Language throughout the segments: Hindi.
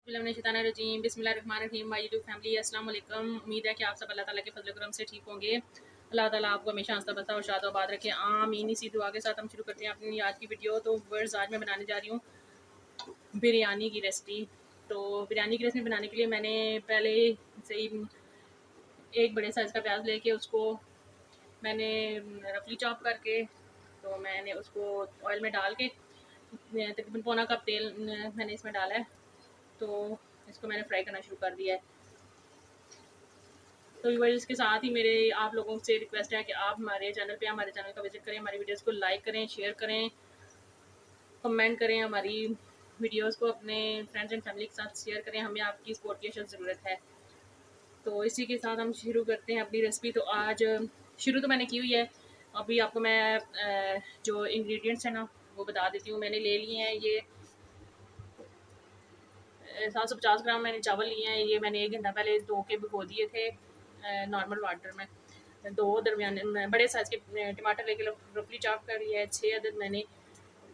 बिस्मिल्लाहिर्रहमानिर्रहीम बिस्मिल्लाहिर्रहमानिर्रहीम माय यूट्यूब फैमिली अस्सलाम वालेकुम। उम्मीद है कि आप सब अल्लाह ताला के फजल करम से ठीक होंगे। अल्लाह ताला आपको हमेशा हंसता बसता और शाद आबाद रखे, आमीन। इसी दुआ के साथ हम शुरू करते हैं अपनी आज की वीडियो। तो वर्ड्स आज मैं बनाने जा रही हूँ बिरयानी की रेसिपी। तो बिरयानी की रेसिपी बनाने के लिए मैंने पहले से ही एक बड़े साइज़ का प्याज लेके उसको मैंने रफली चॉप करके तो मैंने उसको ऑयल में डाल के तकरीबन पौना कप तेल मैंने इसमें डाला है। तो इसको मैंने फ्राई करना शुरू कर दिया है। तो व्यूअर्स, इसके साथ ही मेरे आप लोगों से रिक्वेस्ट है कि आप हमारे चैनल का विजिट करें, हमारी वीडियोस को लाइक करें, शेयर करें, कमेंट करें, हमारी वीडियोस को अपने फ्रेंड्स एंड फैमिली के साथ शेयर करें। हमें आपकी सपोर्ट की अशद ज़रूरत है। तो इसी के साथ हम शुरू करते हैं अपनी रेसिपी। तो आज शुरू तो मैंने की हुई है, अभी आपको मैं जो इंग्रेडिएंट्स हैं ना वो बता देती हूँ। मैंने ले लिए हैं ये 750 ग्राम मैंने चावल लिए हैं। ये मैंने 1 घंटा पहले धो के भिगो दिए थे नॉर्मल वाटर में। 2 दरमियाने बड़े साइज़ के टमाटर लेके रफली चॉप कर लिया है। 6 अदद मैंने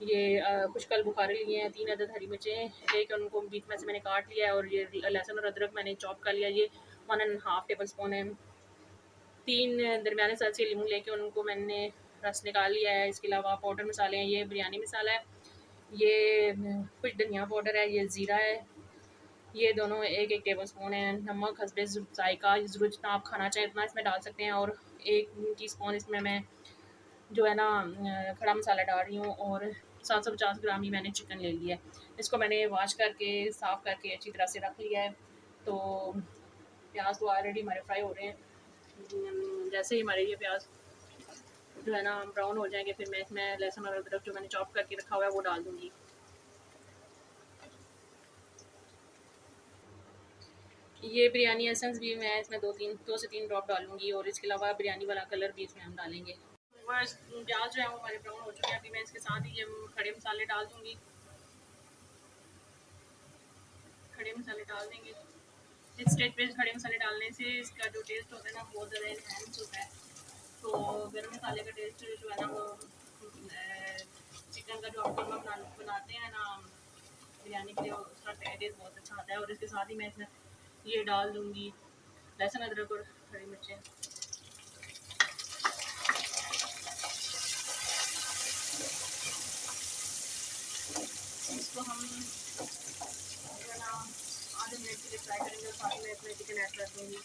ये खुश्क बुखारे लिए हैं। 3 अदद हरी मिर्चें लेके उनको बीच में से मैंने काट लिया है। और ये लहसुन और अदरक मैंने चॉप कर लिया। ये 1.5 टेबल स्पून है। 3 दरमियाने साइज़ के लीमू लेके उनको मैंने रस निकाल लिया है। इसके अलावा पाउडर मसाले हैं, ये बिरयानी मसाला है, ये कुछ धनिया पाउडर है, ये ज़ीरा है, ये दोनों 1-1 टेबल स्पून है। नमक हस्बे ज़ायका, ज़रूर जितना आप खाना चाहें उतना इसमें डाल सकते हैं। और 1 टीस्पून इसमें मैं जो है ना खड़ा मसाला डाल रही हूँ। और 750 ग्राम ही मैंने चिकन ले लिया है। इसको मैंने वॉश करके साफ़ करके अच्छी तरह से रख लिया है। तो प्याज तो ऑलरेडी हमारे फ्राई हो रहे हैं। जैसे ही हमारे ये प्याज जो है ना ब्राउन हो जाएंगे, फिर मैं इसमें लहसुन और अदरक जो मैंने चॉप करके रखा हुआ है वो डाल दूँगी। ये बिरयानी एसेंस भी मैं इसमें 2 से 3 ड्रॉप डालूंगी। और इसके अलावा बिरयानी वाला कलर भी इसमें हम डालेंगे। बस प्याज जो है वो हमारे ब्राउन हो चुके हैं। अभी मैं इसके साथ ही ये खड़े मसाले डाल दूंगी। खड़े मसाले डाल देंगे। इस स्टेज पे खड़े मसाले डालने से इसका जो टेस्ट होता है ना बहुत ज़्यादा इनहेंस होता है। तो गर्म मसाले का टेस्ट जो है ना वो चिकन का जो आप कौरमा बनाते हैं ना बिरयानी के लिए, उसका टेस्ट बहुत अच्छा आता है। और इसके साथ ही मैं इसमें ये डाल दूंगी लहसुन अदरक और हरी मिर्चें। इसको हम जो है ना आधे मिनट के लिए फ्राई करेंगे। और साथ ही मैं इसमें चिकन ऐड कर दूँगी।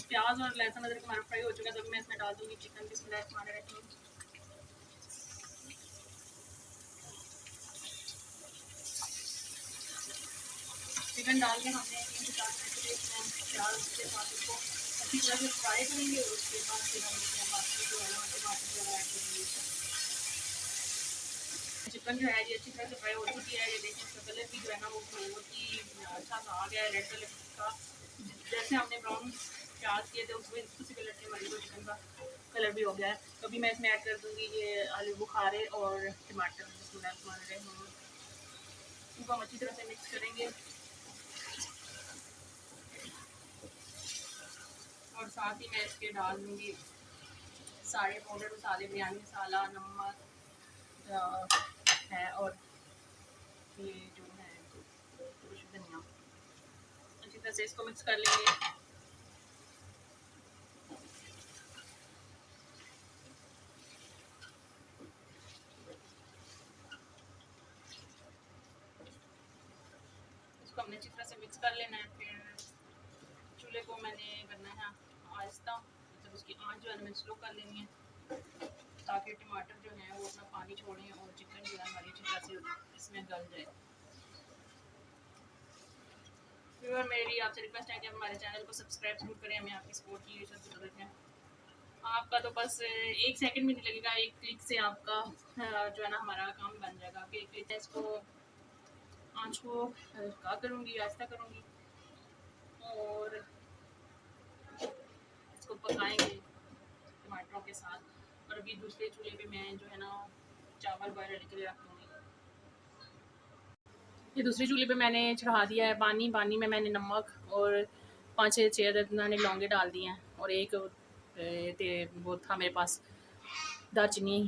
प्याज और लहसुन अदरक हमारा फ्राई हो चुका है, तो मैं इसमें डाल दूँगी चिकन। बिस्मिल्लाहिर्रहमानिर्रहीम। चिकन डाल के हमने 3 से 4 मिनट के लिए इसमें प्याज के साथ इसको अच्छी तरह से फ्राई करेंगे। और उसके बाद फिर हम इसमें बाकी जो है ना टमाटर वगैरह ऐड करेंगे। चिकन जो है ये अच्छी तरह से फ्राई हो चुकी है। ये देखें इसका कलर भी जो है ना वो बहुत ही अच्छा सा आ गया है, रेड कलर का। जैसे हमने ब्राउन प्याज किए थे उसी कलर के हमारी को चिकन का कलर भी हो गया है। तो अभी मैं इसमें ऐड कर दूँगी ये आलू बुखारे और टमाटर। इनको हम अच्छी तरह से मिक्स करेंगे। और साथ ही मैं इसके डाल दूँगी सारे पाउडर मसाले, बिरयानी मसाला, नमक है, और ये जो है कुछ धनिया। अच्छी तरह से इसको मिक्स कर लेंगे। इसको हमने अच्छी तरह से मिक्स कर लेना है। फिर चूल्हे को मैंने करना है आहिस्ता, मतलब उसकी आंच जो है मैंने स्लो कर लेनी है, ताकि टमाटर जो है वो अपना पानी छोड़ें और चिकन जो है हमारी अच्छी तरह से इसमें गल जाए। फिर मेरी आपसे रिक्वेस्ट है कि आप हमारे चैनल को सब्सक्राइब जरूर करें, हमें आपकी सपोर्ट की ज़रूरत है। आपका तो बस 1 सेकंड भी नहीं लगेगा, एक क्लिक से आपका जो है ना हमारा काम बन जाएगा। कि एक क्लिक है, इसको आँच को हल्का करूँगी, आहिस्ता करूँगी और इसको पकाएंगे टमाटरों के साथ। और अभी दूसरे चूल्हे पे मैं जो है ना चावल बॉयल के लिए रख दूँगी। ये दूसरे चूल्हे पे मैंने चढ़ा दिया है पानी। पानी में मैंने नमक और 5-6 अदद मैंने लौंगे डाल दिए हैं। और एक वो था मेरे पास दालचीनी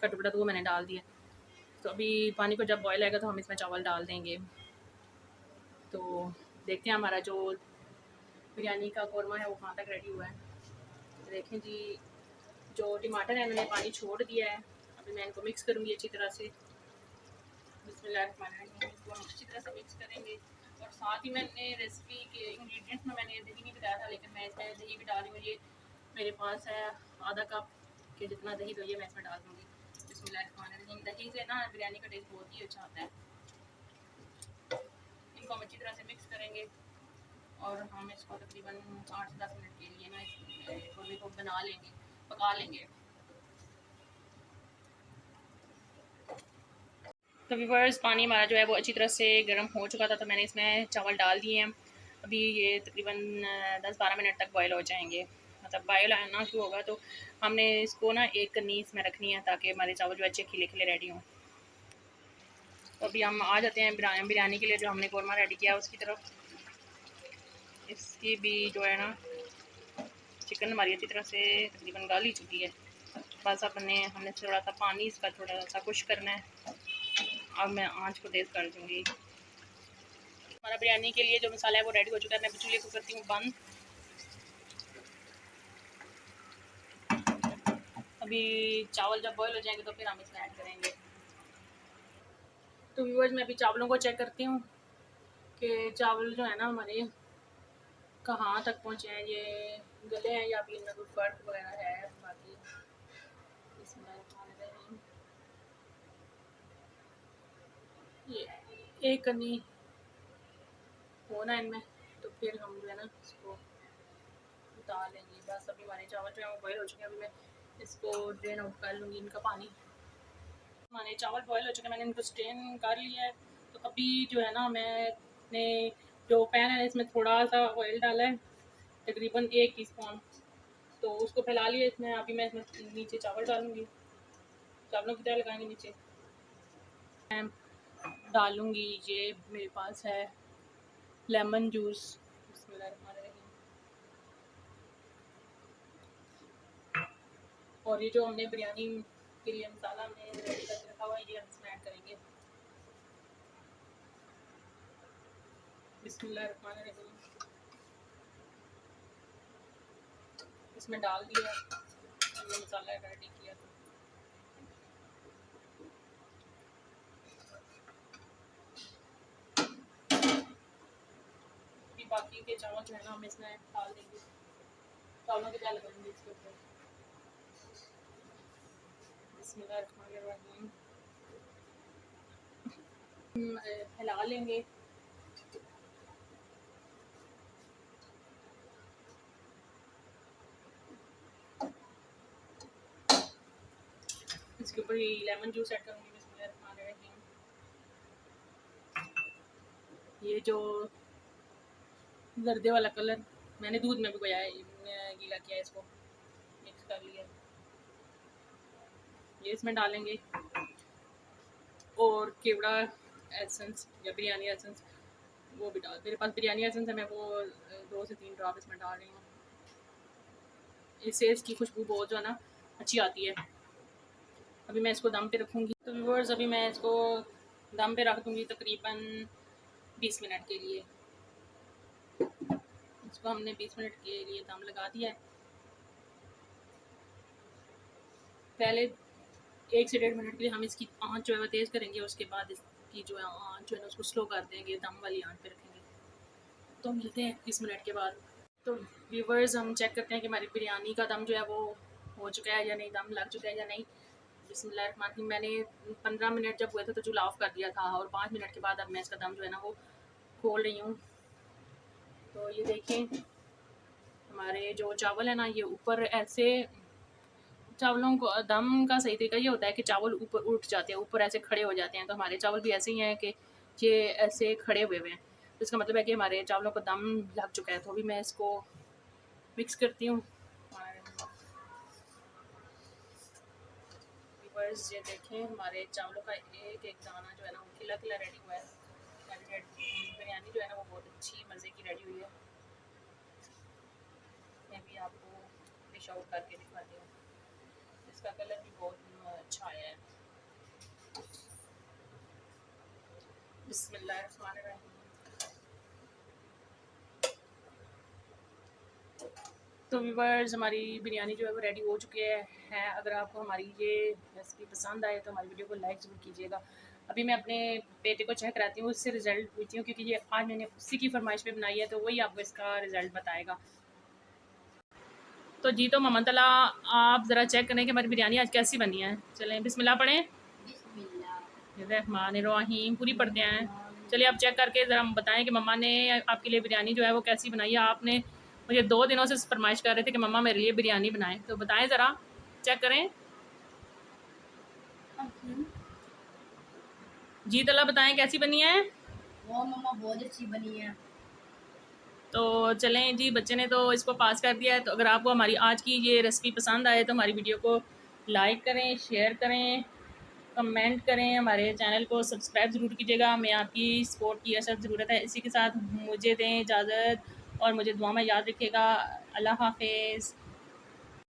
का टुकड़ा, तो वो मैंने डाल दिया। तो अभी पानी को जब बॉयल आएगा तो हम इसमें चावल डाल देंगे। तो देखते हैं हमारा जो बिरयानी का कौरमा है वो कहाँ तक रेडी हुआ है। तो देखें जी, जो टमाटर है मैंने पानी छोड़ दिया है। अभी मैं इनको मिक्स करूँगी अच्छी तरह से। बिस्मिल्लाहिर्रहमानिर्रहीम। इसको हम अच्छी तरह से मिक्स करेंगे। और साथ ही मैंने रेसिपी के इंग्रेडिएंट्स में मैंने दही नहीं बताया था, लेकिन मैं इसमें दही भी डाल रही हूँ। ये मेरे पास है आधा कप के जितना दही, तो ये मैं इसमें डाल दूँगी। बिस्मिल्लाहिर्रहमानिर्रहीम। दही से ना बिरयानी का टेस्ट बहुत ही अच्छा आता है। इनको हम अच्छी तरह से मिक्स करेंगे और हम इसको तकरीबन 8 से 10 मिनट के लिए ना इस कौरमे को बना लेंगे, पका लेंगे। तो व्यूअर्स, पानी हमारा जो है वो अच्छी तरह से गर्म हो चुका था, तो मैंने इसमें चावल डाल दिए हैं। अभी ये तकरीबन 10-12 मिनट तक बॉयल हो जाएंगे। मतलब बॉयल आना शुरू होगा तो हमने इसको ना एक कन्नी इसमें रखनी है ताकि हमारे चावल जो अच्छे खिले खिले रेडी हों। तो अभी हम आ जाते हैं बिरयानी के लिए जो हमने कौरमा रेडी किया उसकी तरफ। इसकी भी जो है ना चिकन हमारी अच्छी तरह से तकरीबन गाल ही चुकी है। बस हमने थोड़ा सा पानी इसका थोड़ा सा खुश करना है। अब मैं आँच को तेज़ कर दूँगी। हमारा बिरयानी के लिए जो मसाला है वो रेडी हो चुका है। मैं चूल्हे को करती हूँ बंद। अभी चावल जब बॉयल हो जाएंगे तो फिर हम इसमें ऐड करेंगे। तो व्यूअर्स, मैं अभी चावलों को चेक करती हूँ कि चावल जो है ना हमारे कहाँ तक पहुँचे हैं, ये गले हैं या अभी इनमें कोई फर्क वगैरह है। बाकी इसमें ये एक कनी होना इनमें, तो फिर हम जो है ना इसको उतार लेंगे। बस अभी हमारे चावल जो है वो बॉयल हो चुके हैं। अभी मैं इसको ड्रेन आउट कर लूँगी इनका पानी। हमारे चावल बॉयल हो चुके हैं, मैंने इनको स्ट्रेन कर लिया है। तो अभी जो है ना मैंने जो पैन है इसमें थोड़ा सा ऑयल डाला है, तकरीबन 1 टीस्पून। तो उसको फैला लिया इसमें। अभी मैं इसमें नीचे चावल डालूँगी, चावलों की तरह लगाएंगे नीचे। मैं डालूँगी, ये मेरे पास है लेमन जूस। बिस्मिल्लाहिर्रहमानिर्रहीम। और ये जो हमने बिरयानी के लिए मसाला हमने रेडी करके रखा हुआ है ये हम इसमें ऐड करेंगे। बिस्मिल्लाहिर्रहमानिर्रहीम। इसमें डाल दिया ये मसाला रेडी किया। फिर बाकी के चावल जो है ना हम इसमें डाल देंगे। चावलों की दाल करेंगे इसके ऊपर। बिस्मिल्लाहिर्रहमानिर्रहीम। हिला लेंगे। इसके ऊपर ही लेमन जूस ऐड करूँगी। बिस्मिल्लाहिर्रहमानिर्रहीम। ये जो जर्दे वाला कलर मैंने दूध में भिगोया है, गीला किया है, इसको मिक्स कर लिया। ये इसमें डालेंगे और केवड़ा एसेंस या बिरयानी एसेंस वो भी डाल। मेरे पास बिरयानी एसेंस है, मैं वो 2 से 3 ड्रॉप इसमें डाल रही हूँ। इससे इसकी खुशबू बहुत जो है ना अच्छी आती है। अभी मैं इसको दम पे रखूँगी। तो व्यूअर्स, अभी मैं इसको दम पे रख दूँगी तकरीबन 20 मिनट के लिए। इसको हमने 20 मिनट के लिए दम लगा दिया है। पहले 1 से 1.5 मिनट के लिए हम इसकी आँच जो है वो तेज़ करेंगे। उसके बाद इसकी जो है आँच जो है ना उसको स्लो कर देंगे, दम वाली आँच पे रखेंगे। तो मिलते हैं 20 मिनट के बाद। तो व्यूअर्स, हम चेक करते हैं कि हमारी बिरयानी का दम जो है वो हो चुका है या नहीं, दम लग चुका है या नहीं। बिस्मिल्लाहिर्रहमानिर्रहीम। मैंने 15 मिनट जब हुए थे तो चूल्हा ऑफ कर दिया था और 5 मिनट के बाद अब मैं इसका दम जो है ना वो खोल रही हूँ। तो ये देखें, हमारे जो चावल है ना ये ऊपर ऐसे, चावलों को दम का सही तरीका ये होता है कि चावल ऊपर उठ जाते हैं, ऊपर ऐसे खड़े हो जाते हैं। तो हमारे चावल भी ऐसे ही हैं कि ये ऐसे खड़े हुए हुए हैं। तो इसका मतलब है कि हमारे चावलों को दम लग चुका है। तो अभी मैं इसको मिक्स करती हूँ। व्यूअर्स, ये देखें हमारे चावलों का एक एक दाना जो है ना वो खिला खिला रेडी हुआ है। हमारी बिरयानी जो है ना वो बहुत अच्छी मज़े की रेडी हुई है। मैं भी आपको डिश आउट करके दिखाती हूँ। इसका कलर भी बहुत अच्छा आया है। बिस्मिल्लाहिर्रहमानिर्रहीम। तो व्यूवर्स, हमारी बिरयानी जो है वो रेडी हो चुकी है। अगर आपको हमारी ये रेसिपी पसंद आए तो हमारी वीडियो को लाइक ज़रूर कीजिएगा। अभी मैं अपने बेटे को चेक कराती हूँ, उससे रिज़ल्ट पूछती हूँ, क्योंकि ये आज मैंने उसी की फरमाइश पे बनाई है, तो वही आपको इसका रिज़ल्ट बताएगा। तो जी, तो मोहम्मद अला, आप ज़रा चेक करें कि हमारी बिरयानी आज कैसी बनी है। चलें, बिस्मिल्लाह पढ़ें। रहमानिर्रहीम पूरी पढ़ते हैं। चलिए, आप चेक करके ज़रा बताएं कि मम्मा ने आपके लिए बिरयानी जो है वो कैसी बनाई है। आपने मुझे 2 दिनों से फरमाइश कर रहे थे कि मम्मा मेरे लिए बिरयानी बनाएं, तो बताएं ज़रा, चेक करें। जीत अल्लाह, बताएं कैसी बनी है। वो मम्मा बहुत अच्छी बनी है। तो चलें जी, बच्चे ने तो इसको पास कर दिया है। तो अगर आपको हमारी आज की ये रेसिपी पसंद आए तो हमारी वीडियो को लाइक करें, शेयर करें, कमेंट करें, हमारे चैनल को सब्सक्राइब ज़रूर कीजिएगा। हमें आपकी सपोर्ट की अशद ज़रूरत है। इसी के साथ मुझे दें इजाज़त और मुझे दुआ में याद रखिएगा। अल्लाह हाफ़िज़।